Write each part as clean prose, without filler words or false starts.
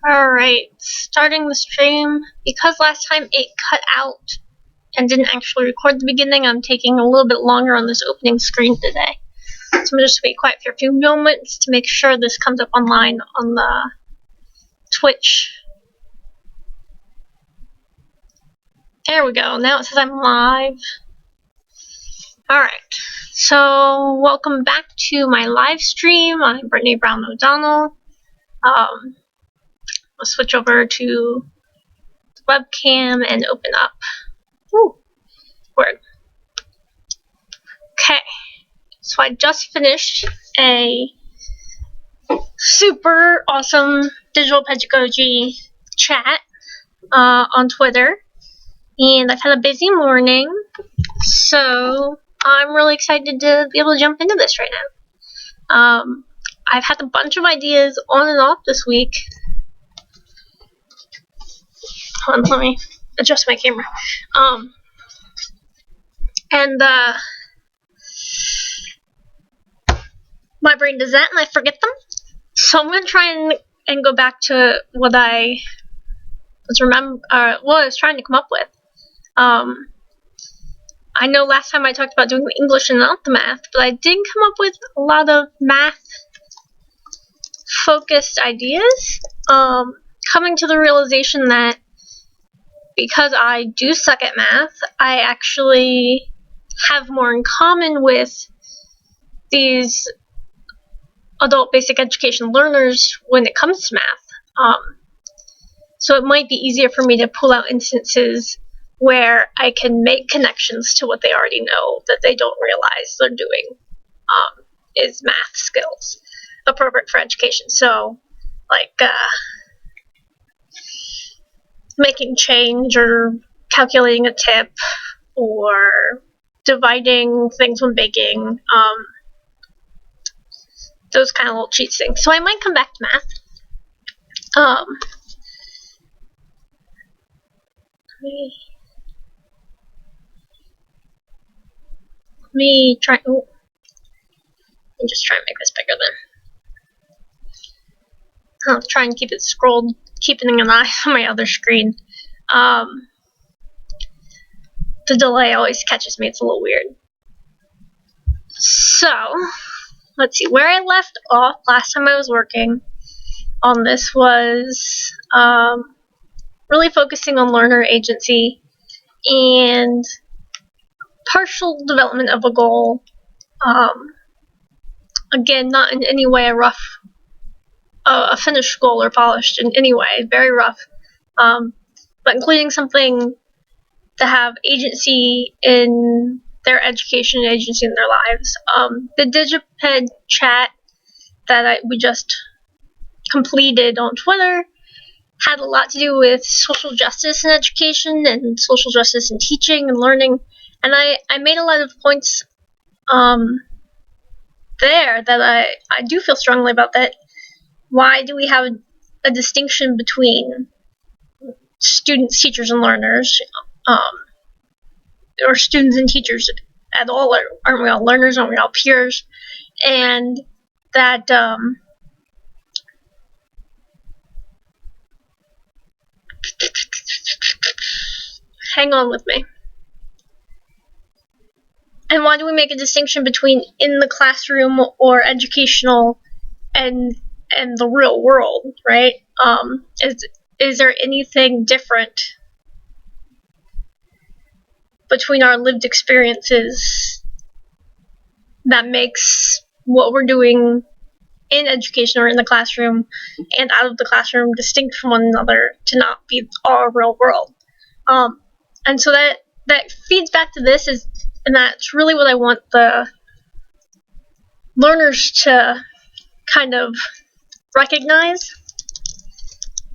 Alright, starting the stream. Because last time it cut out and didn't actually record the beginning, I'm taking a little bit longer on this opening screen today. So I'm going to just wait quiet for a few moments to make sure this comes up online on the Twitch. There we go, now it says I'm live. Alright, so welcome back to my live stream. I'm Brittany Brown O'Donnell. I'll switch over to webcam and open up. Ooh, word. Okay, so I just finished a super awesome digital pedagogy chat on Twitter, and I've had a busy morning, so I'm really excited to be able to jump into this right now. I've had a bunch of ideas on and off this week. Hold on, let me adjust my camera. My brain does that and I forget them. So I'm gonna try and go back to what I was trying to come up with. I know last time I talked about doing the English and not the math, but I did come up with a lot of math focused ideas. Coming to the realization that because I do suck at math, I actually have more in common with these adult basic education learners when it comes to math. So it might be easier for me to pull out instances where I can make connections to what they already know that they don't realize they're doing is math skills appropriate for education. So, like, making change or calculating a tip or dividing things when baking, those kind of little cheat things. So I might come back to math. Let me try. Oh, let me just try and make this bigger then. I'll try and keep it scrolled, keeping an eye on my other screen. The delay always catches me. It's a little weird. So, let's see. Where I left off last time I was working on this was really focusing on learner agency and partial development of a goal. Again, not in any way a finished goal or polished in any way, very rough, but including something to have agency in their education and agency in their lives. The Digiped chat that we just completed on Twitter had a lot to do with social justice in education and social justice in teaching and learning, and I made a lot of points there that I do feel strongly about. That why do we have a distinction between students, teachers, and learners, or students and teachers at all? Aren't we all learners? Aren't we all peers? And that hang on with me. And why do we make a distinction between in the classroom or educational and the real world, right? Is there anything different between our lived experiences that makes what we're doing in education or in the classroom and out of the classroom distinct from one another to not be our real world? And so that feeds back to this, and that's really what I want the learners to kind of recognize.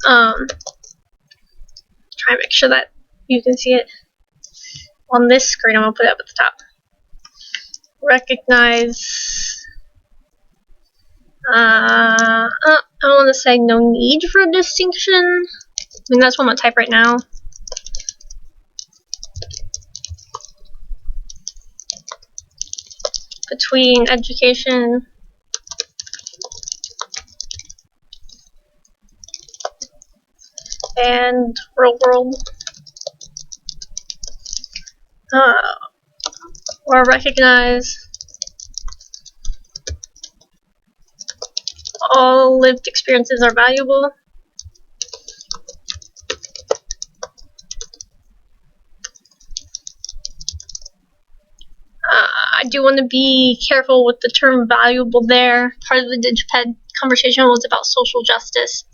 Try and make sure that you can see it on this screen. I'm going to put it up at the top. Recognize. I don't want to say no need for a distinction. I mean, that's what I'm going to type right now. Between education and real world, or recognize all lived experiences are valuable. I do want to be careful with the term valuable there. Part of the DigPed conversation was about social justice,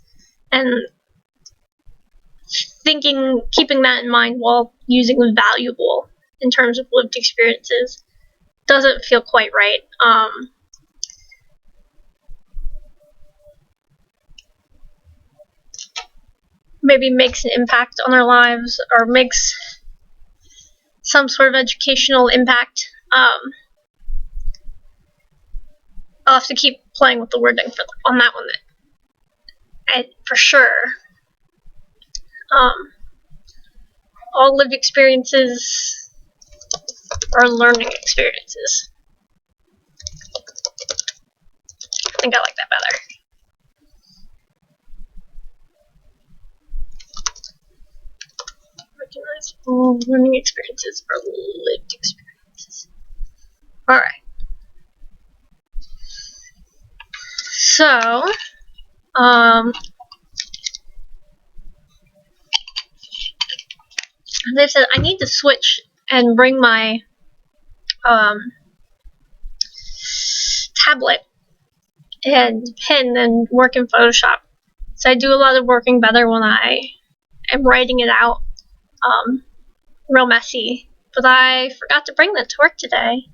and keeping that in mind while using valuable in terms of lived experiences doesn't feel quite right. Maybe makes an impact on our lives, or makes some sort of educational impact. I'll have to keep playing with the wording on that one, for sure. All lived experiences are learning experiences. I think I like that better. Recognize all learning experiences are lived experiences. Alright. So, as I said, I need to switch and bring my tablet and pen and work in Photoshop. So I do a lot of working better when I am writing it out, real messy. But I forgot to bring that to work today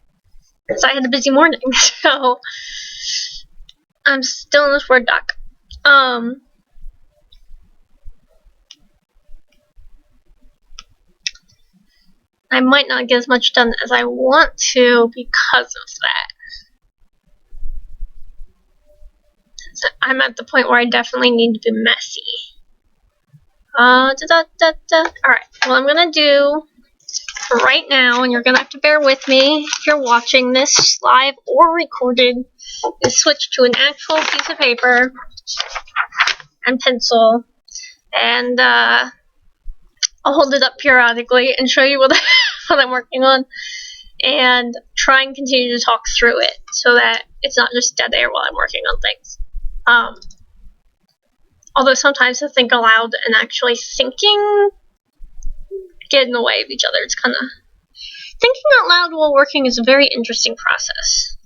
because I had a busy morning. So I'm still in this Word doc. I might not get as much done as I want to because of that. So I'm at the point where I definitely need to be messy. Alright, what I'm gonna do for right now, and you're gonna have to bear with me if you're watching this live or recorded, is switch to an actual piece of paper and pencil, and I'll hold it up periodically and show you what I'm working on, and try and continue to talk through it so that it's not just dead air while I'm working on things. Although sometimes to think aloud and actually thinking get in the way of each other. It's kind of thinking out loud while working is a very interesting process.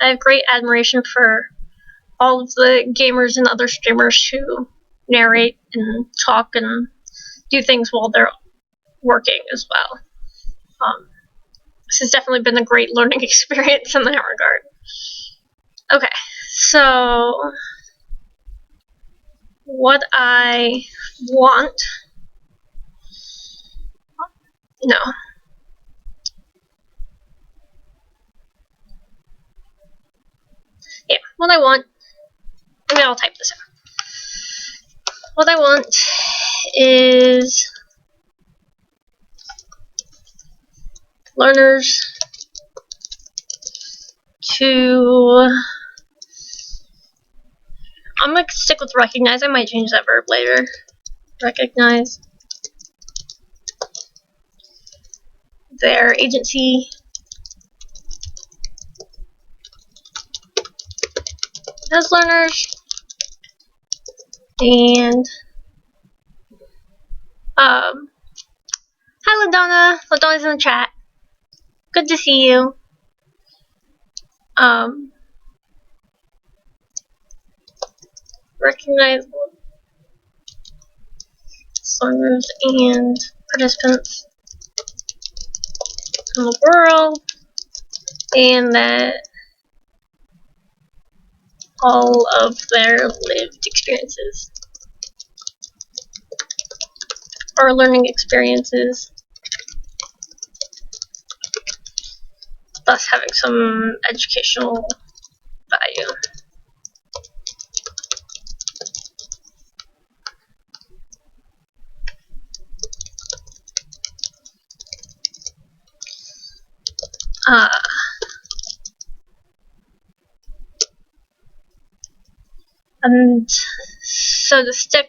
I have great admiration for all of the gamers and other streamers who narrate and talk and do things while they're working as well. This has definitely been a great learning experience in that regard. Okay, so what I want... No. Yeah, what I want... Maybe I'll type this out. What I want is learners to... I'm going to stick with recognize. I might change that verb later. Recognize their agency as learners, and hi LaDonna. LaDonna's in the chat. Good to see you. Recognize learners and participants in the world, and that all of their lived experiences or learning experiences, thus having some educational value. And so to stick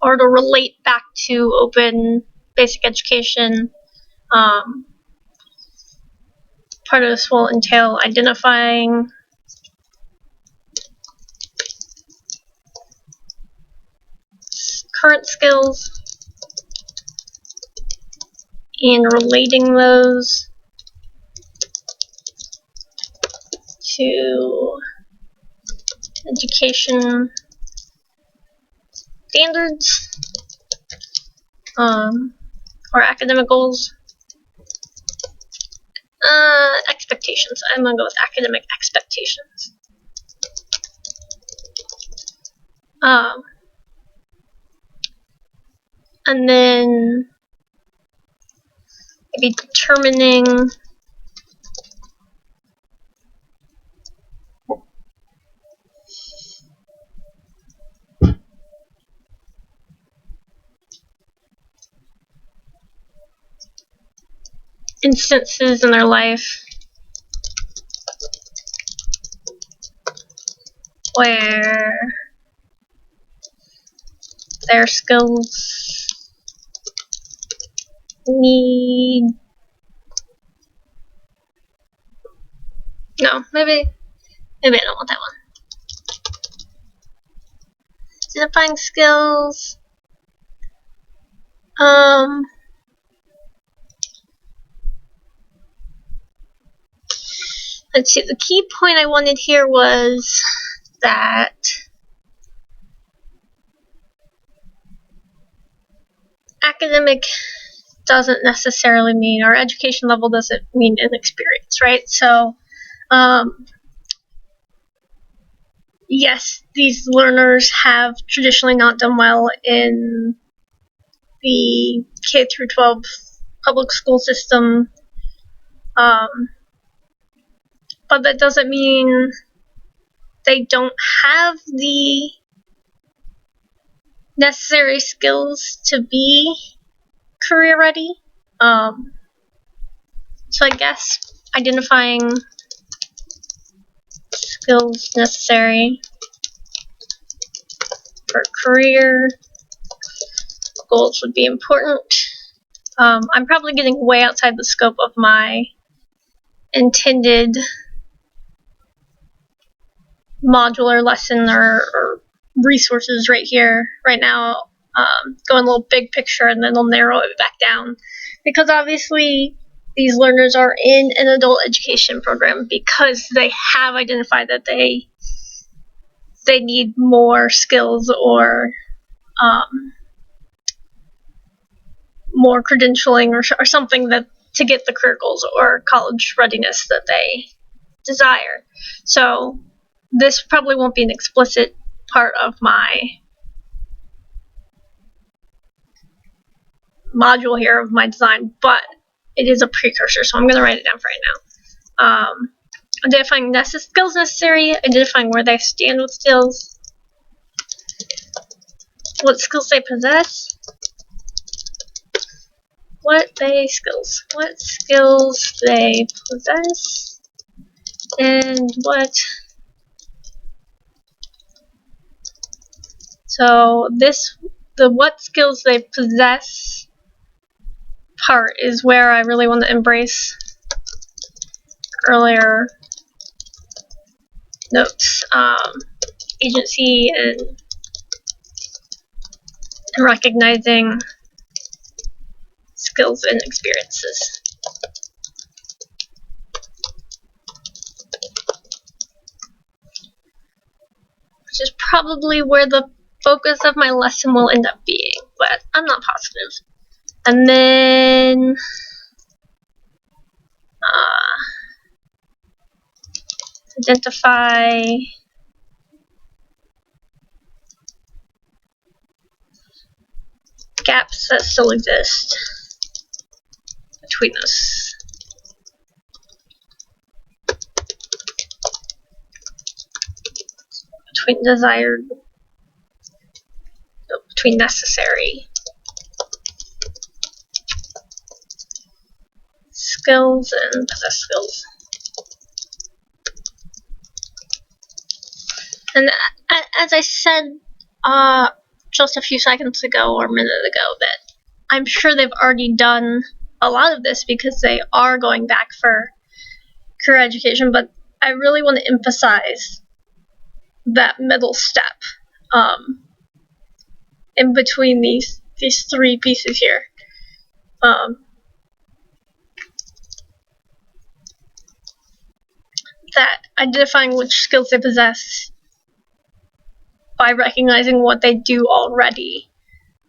or to relate back to open basic education. Part of this will entail identifying current skills and relating those to education standards or academic goals. Expectations. I'm gonna go with academic expectations. And then maybe determining instances in their life where their skills need maybe I don't want that one. Identifying skills. Let's see, the key point I wanted here was that academic doesn't necessarily mean, or education level doesn't mean inexperience, right? So, yes, these learners have traditionally not done well in the K through 12 public school system, but that doesn't mean they don't have the necessary skills to be career ready. So I guess identifying skills necessary for career goals would be important. I'm probably getting way outside the scope of my intended modular lesson or resources right here, right now. Going a little big picture, and then I'll narrow it back down, because obviously these learners are in an adult education program because they have identified that they need more skills or more credentialing or something that to get the career goals or college readiness that they desire. So this probably won't be an explicit part of my module here of my design, but it is a precursor, so I'm going to write it down for right now. Identifying skills necessary, identifying where they stand with skills, what skills they possess, what skills they possess, and what. So the what skills they possess part is where I really want to embrace earlier notes, agency and recognizing skills and experiences. Which is probably where the focus of my lesson will end up being, but I'm not positive. And then identify gaps that still exist between us. Between necessary skills and possessed skills. And as I said, just a few seconds ago or a minute ago that I'm sure they've already done a lot of this because they are going back for career education, but I really want to emphasize that middle step in between these three pieces here. That identifying which skills they possess by recognizing what they do already,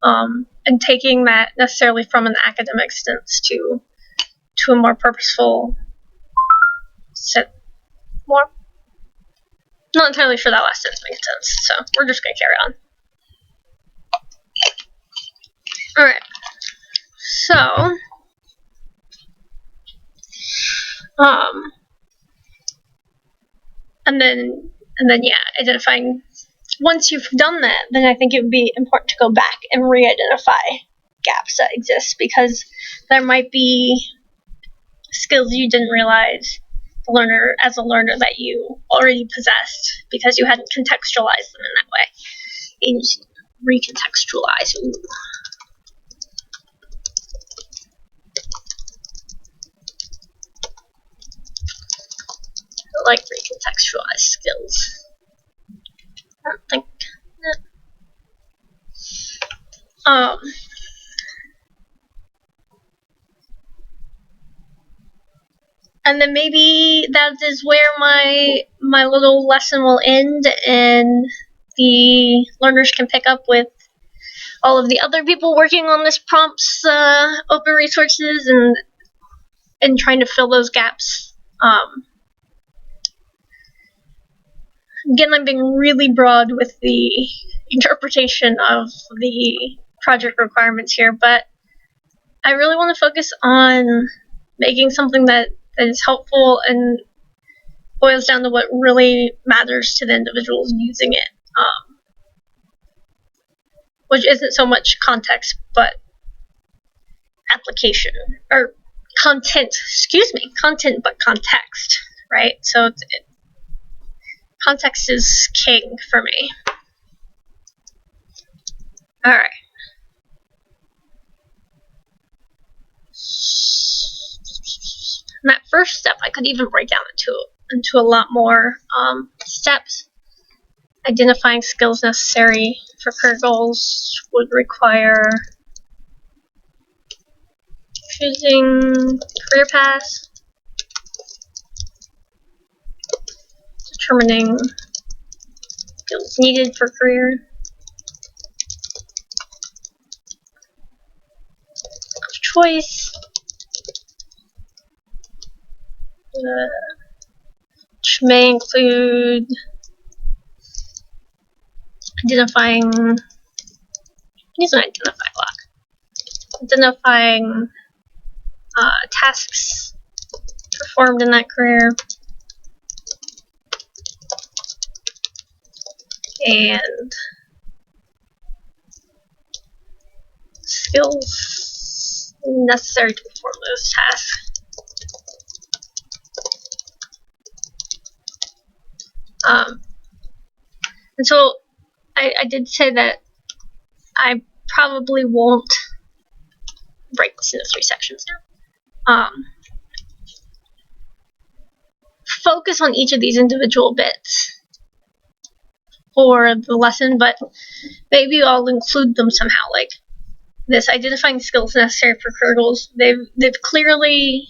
and taking that necessarily from an academic stance to a more purposeful set. More, not entirely sure that last sentence makes sense, so we're just gonna carry on. All right, so and then yeah, identifying. Once you've done that, then I think it would be important to go back and re-identify gaps that exist, because there might be skills you didn't realize as a learner that you already possessed because you hadn't contextualized them in that way. And recontextualize. Ooh. I like recontextualized skills. I don't think and then maybe that is where my little lesson will end, and the learners can pick up with all of the other people working on this prompt's open resources and trying to fill those gaps. Again, I'm being really broad with the interpretation of the project requirements here, but I really want to focus on making something that is helpful and boils down to what really matters to the individuals using it, which isn't so much context, but application, or content, content but context, right? So context is king for me. Alright. And that first step I could even break down into a lot more steps. Identifying skills necessary for career goals would require choosing career paths, determining skills needed for career, choice, which may include identifying, use an identify block, identifying tasks performed in that career, and skills necessary to perform those tasks. And so I did say that I probably won't break this into 3 sections now. Focus on each of these individual bits for the lesson, but maybe I'll include them somehow, like this identifying skills necessary for career goals. They've clearly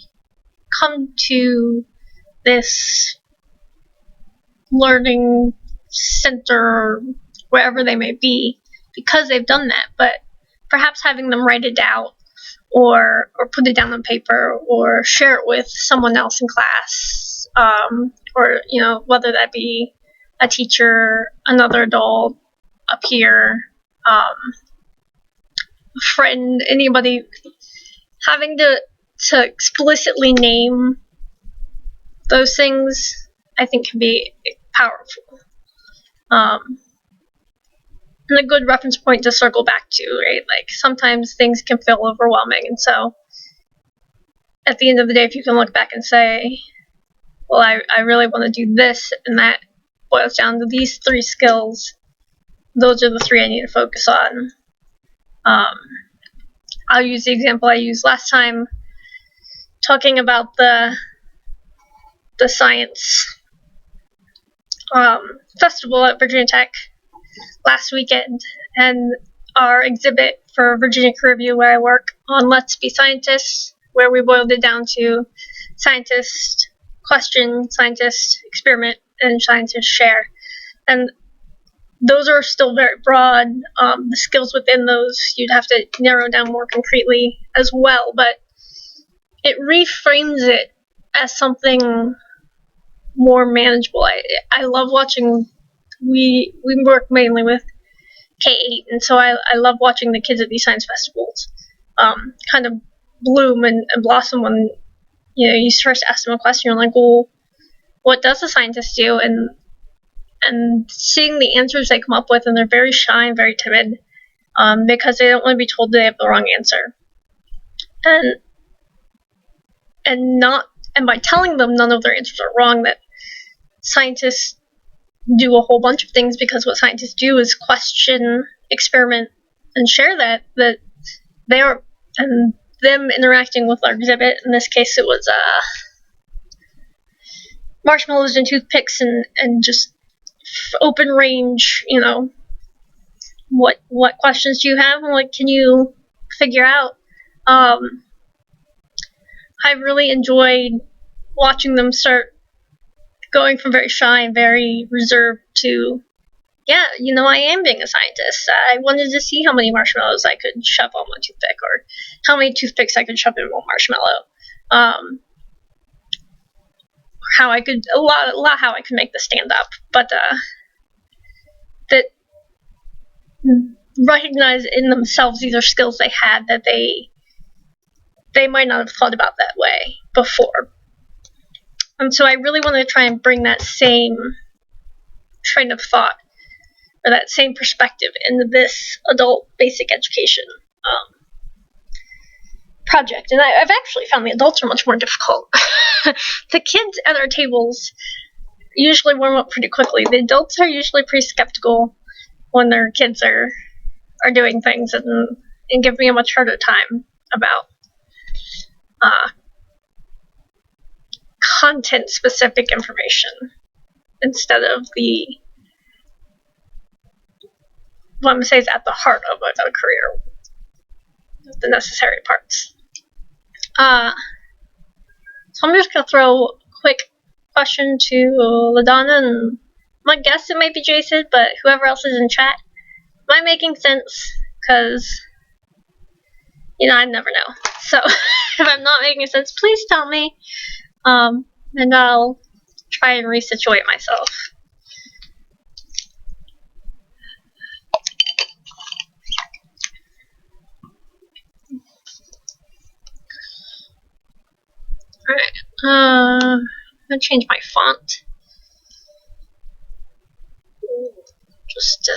come to this learning center, wherever they may be, because they've done that, but perhaps having them write it out or put it down on paper or share it with someone else in class, or whether that be a teacher, another adult, a peer, a friend, anybody, having to explicitly name those things, I think, can be powerful. And a good reference point to circle back to, right? Like, sometimes things can feel overwhelming, and so at the end of the day, if you can look back and say, well, I really want to do this, and that boils down to these 3 skills, those are the three I need to focus on. I'll use the example I used last time, talking about the science festival at Virginia Tech last weekend, and our exhibit for Virginia Career Review, where I work, on Let's Be Scientists, where we boiled it down to scientist question, scientist experiment, and scientist share. And those are still very broad. The skills within those you'd have to narrow down more concretely as well, but it reframes it as something more manageable. I love watching. We work mainly with K-8, and so I love watching the kids at these science festivals kind of bloom and blossom when you first ask them a question. You're like, well, what does a scientist do? And seeing the answers they come up with, and they're very shy and very timid because they don't want to be told they have the wrong answer, and by telling them none of their answers are wrong, that scientists do a whole bunch of things, because what scientists do is question, experiment, and share that they are, and them interacting with our exhibit. In this case, it was marshmallows and toothpicks and just open range, what questions do you have and what can you figure out. I really enjoyed watching them start going from very shy and very reserved to, yeah, I am being a scientist. I wanted to see how many marshmallows I could shove on one toothpick, or how many toothpicks I could shove in one marshmallow. How I could how I could make this stand up, but that recognize in themselves these are skills they had that they might not have thought about that way before. And so I really want to try and bring that same train of thought, or that same perspective, into this adult basic education project. And I've actually found the adults are much more difficult. The kids at our tables usually warm up pretty quickly. The adults are usually pretty skeptical when their kids are doing things, and give me a much harder time about content-specific information instead of what I'm going to say is at the heart of a career, the necessary parts. So I'm just going to throw a quick question to LaDonna, and my guess it might be Jason, but whoever else is in chat. Am I making sense? Because, I never know. So if I'm not making sense, please tell me, and I'll try and resituate myself. Alright, I'm going to change my font. Just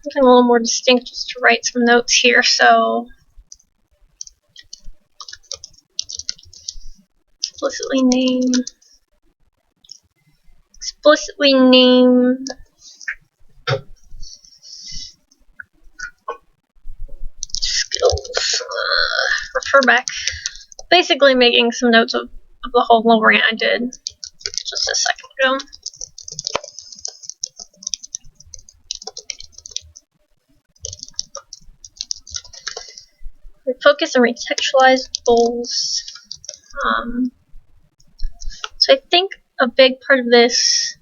something a little more distinct, just to write some notes here. So explicitly name skills. Refer back. Basically making some notes of the whole little rant I did just a second ago. Refocus and recontextualize goals. So I think a big part of this,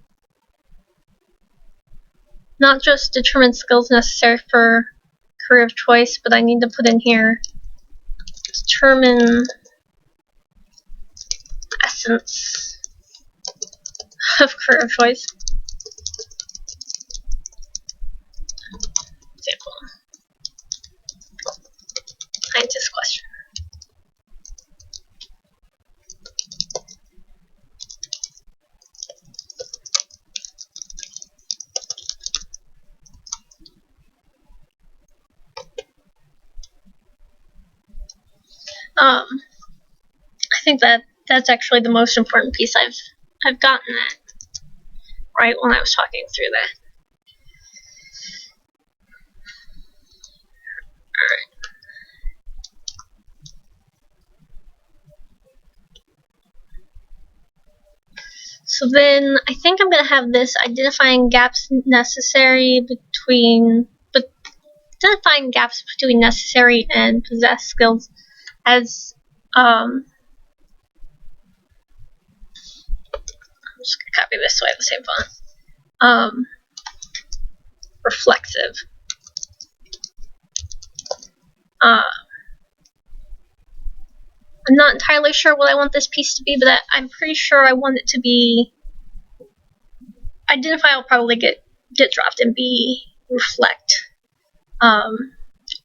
not just determine skills necessary for career of choice, but I need to put in here determine essence of career of choice. Example. Scientist question. I think that's actually the most important piece I've gotten at right when I was talking through that. So then I think I'm going to have this identifying gaps necessary necessary and possessed skills as I'm just going to copy this so I have the same font. Reflexive. I'm not entirely sure what I want this piece to be, but I'm pretty sure I want it to be identify will probably get dropped and be reflect,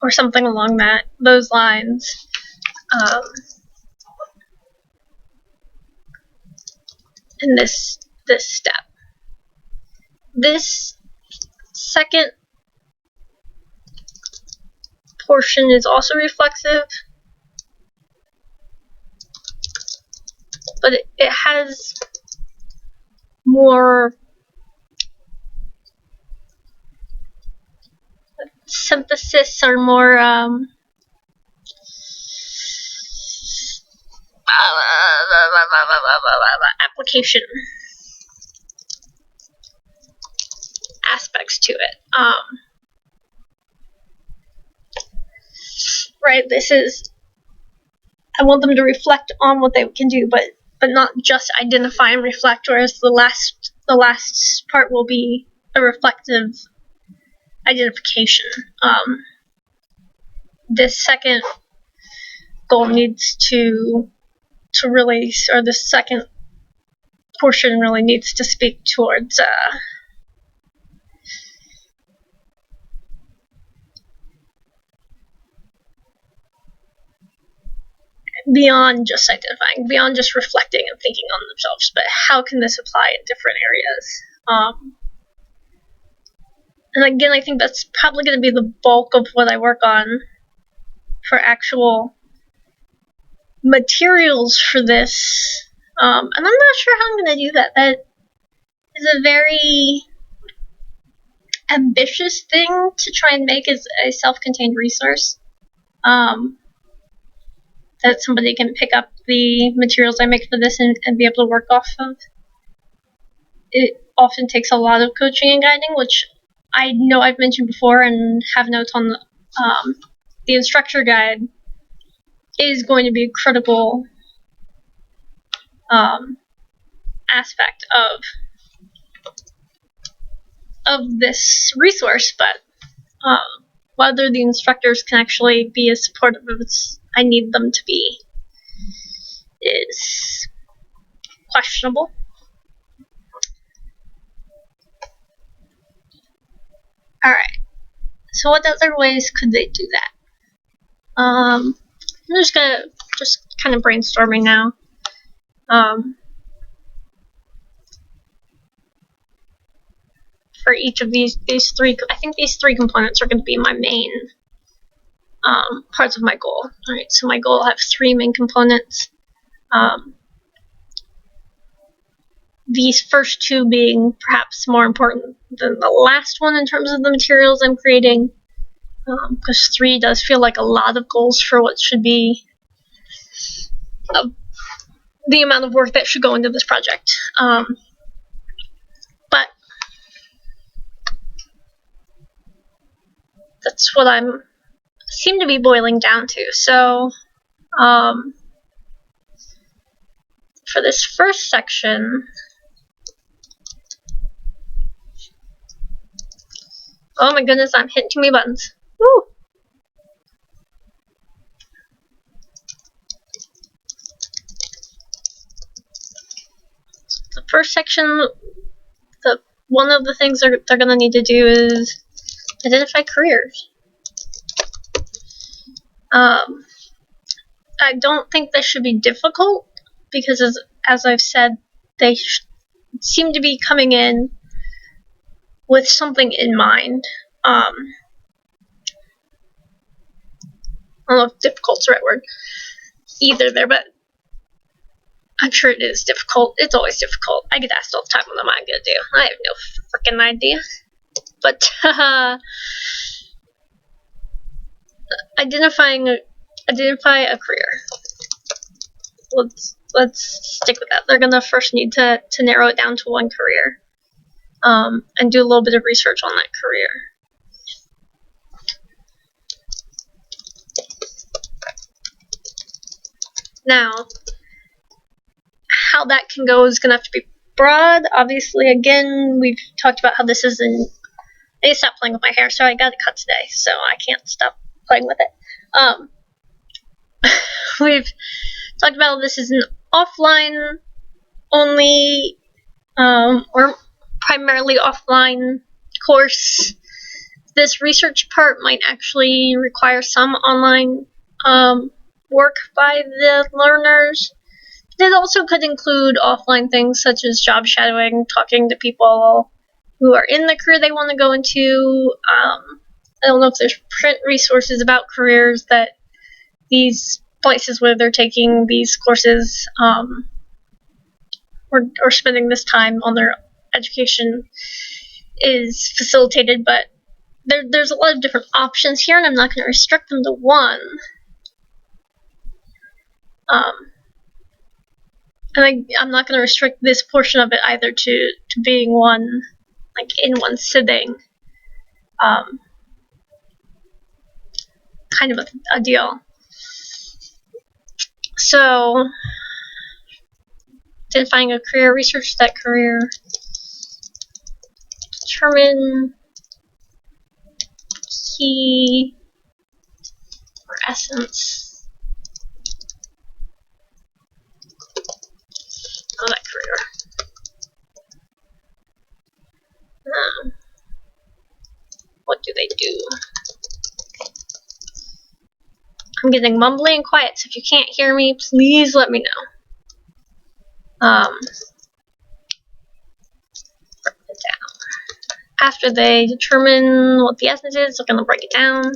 or something along those lines. In this step, this second portion is also reflexive, but it has more synthesis or more application aspects to it. Right, this is, I want them to reflect on what they can do, but not just identify and reflect, whereas the last part will be a reflective identification. This second goal needs to really, or the second portion really needs to speak towards beyond just identifying, beyond just reflecting and thinking on themselves, but how can this apply in different areas? And again, I think that's probably going to be the bulk of what I work on for actual materials for this. And I'm not sure how I'm going to do that. That is a very ambitious thing to try and make as a self-contained resource. That somebody can pick up the materials I make for this and be able to work off of. It often takes a lot of coaching and guiding, which I know I've mentioned before and have notes on the instructor guide is going to be a critical aspect of this resource, but whether the instructors can actually be as supportive as I need them to be is questionable. Alright, so what other ways could they do that? I'm just gonna kind of brainstorming now. For each of these three, I think these three components are going to be my main parts of my goal. Alright, so my goal will have three main components. These first two being perhaps more important than the last one in terms of the materials I'm creating, because 3 does feel like a lot of goals for what should be the amount of work that should go into this project. But that's what I'm seem to be boiling down to. So for this first section, oh my goodness, I'm hitting too many buttons. Woo! The first section, one of the things they're going to need to do is identify careers. I don't think this should be difficult because, as I've said, they seem to be coming in with something in mind. I don't know if difficult's the right word either there, but I'm sure it is difficult. It's always difficult. I get asked all the time what am I going to do. I have no freaking idea. But identify a career. Let's let's stick with that. They're gonna first need to narrow it down to one career, and do a little bit of research on that career. Now, how that can go is gonna have to be broad. Obviously, again, we've talked about how this isn't. I need to stop playing with my hair, so I got to cut today, so I can't stop playing with it. We've talked about this is an offline only, or primarily offline course. This research part might actually require some online work by the learners. It also could include offline things such as job shadowing, talking to people who are in the career they want to go into. I don't know if there's print resources about careers that these places where they're taking these courses or spending this time on their education is facilitated, but there's a lot of different options here, and I'm not going to restrict them to one. And I'm not going to restrict this portion of it either to being one, like in one sitting, kind of a deal. So, identifying a career, research that career, determine key or essence of that career. What do they do? I'm getting mumbly and quiet, so if you can't hear me, please let me know. Break it down. After they determine what the essence is, they're going to break it down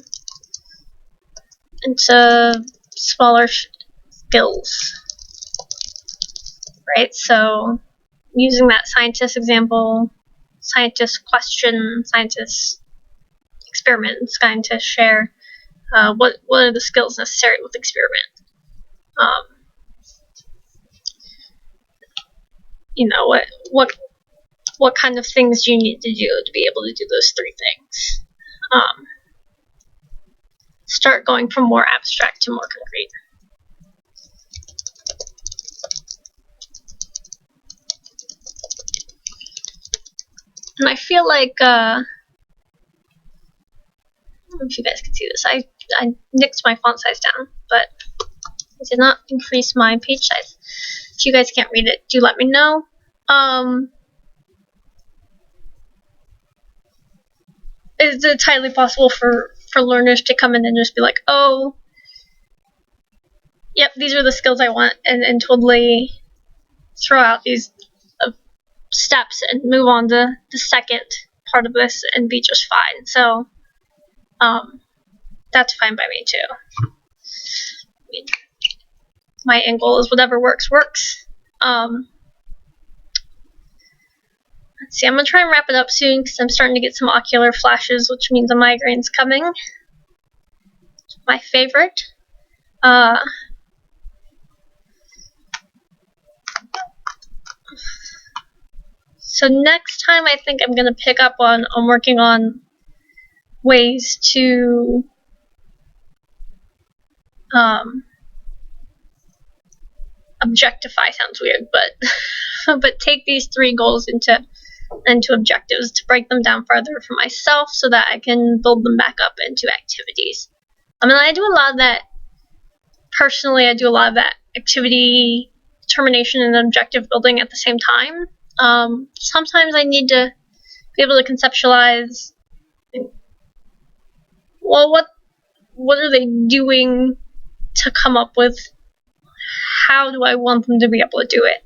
into smaller skills. Right? So, using that scientist example, scientist question, scientist experiment, scientist share. What are the skills necessary with experiment? What kind of things do you need to do to be able to do those three things? Start going from more abstract to more concrete. And I feel like, I don't know if you guys can see this. I nixed my font size down, but I did not increase my page size. If you guys can't read it, do let me know. It's entirely possible for learners to come in and just be like, oh, yep, these are the skills I want, and totally throw out these steps and move on to the second part of this and be just fine. So, that's fine by me too. I mean, my end goal is whatever works. Let's see, I'm going to try and wrap it up soon because I'm starting to get some ocular flashes, which means a migraine's coming. It's my favorite. So next time I think I'm going to pick up on working on ways to objectify sounds weird, but but take these three goals into objectives to break them down further for myself so that I can build them back up into activities. I mean, I do a lot of that personally. I do a lot of that activity determination and objective building at the same time. Sometimes I need to be able to conceptualize, well, what are they doing to come up with how do I want them to be able to do it?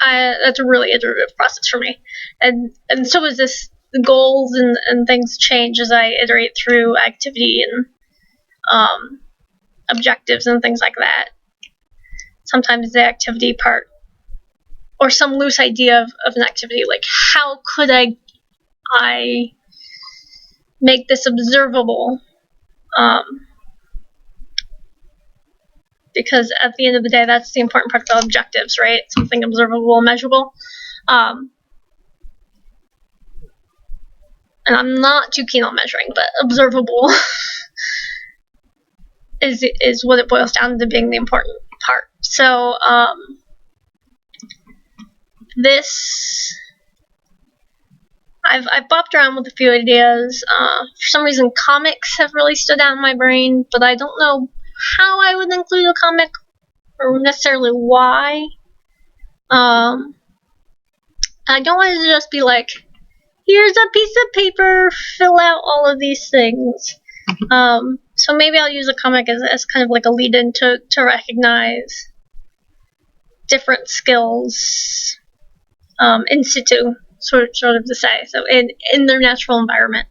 That's a really iterative process for me, and so is this. The goals and things change as I iterate through activity and objectives and things like that. Sometimes the activity part, or some loose idea of an activity, like how could I make this observable? because at the end of the day, that's the important part about objectives, right? Something observable and measurable. And I'm not too keen on measuring, but observable is what it boils down to being the important part. So I've bopped around with a few ideas. For some reason, comics have really stood out in my brain, but I don't know how I would include a comic or necessarily why. I don't want it to just be like, here's a piece of paper, fill out all of these things. So maybe I'll use a comic as kind of like a lead-in to recognize different skills in situ, sort of to say. So in their natural environment,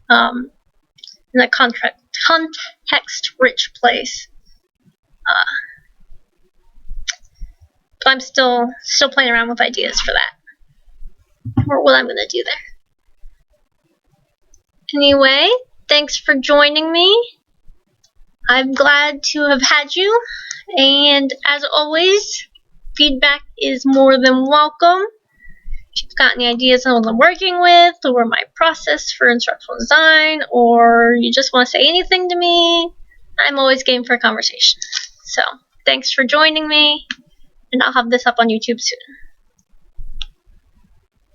in a context-rich place. But I'm still playing around with ideas for that, or what I'm going to do there. Anyway, thanks for joining me. I'm glad to have had you, and as always, feedback is more than welcome. If you've got any ideas on what I'm working with, or my process for instructional design, or you just want to say anything to me, I'm always game for a conversation. So, thanks for joining me, and I'll have this up on YouTube soon.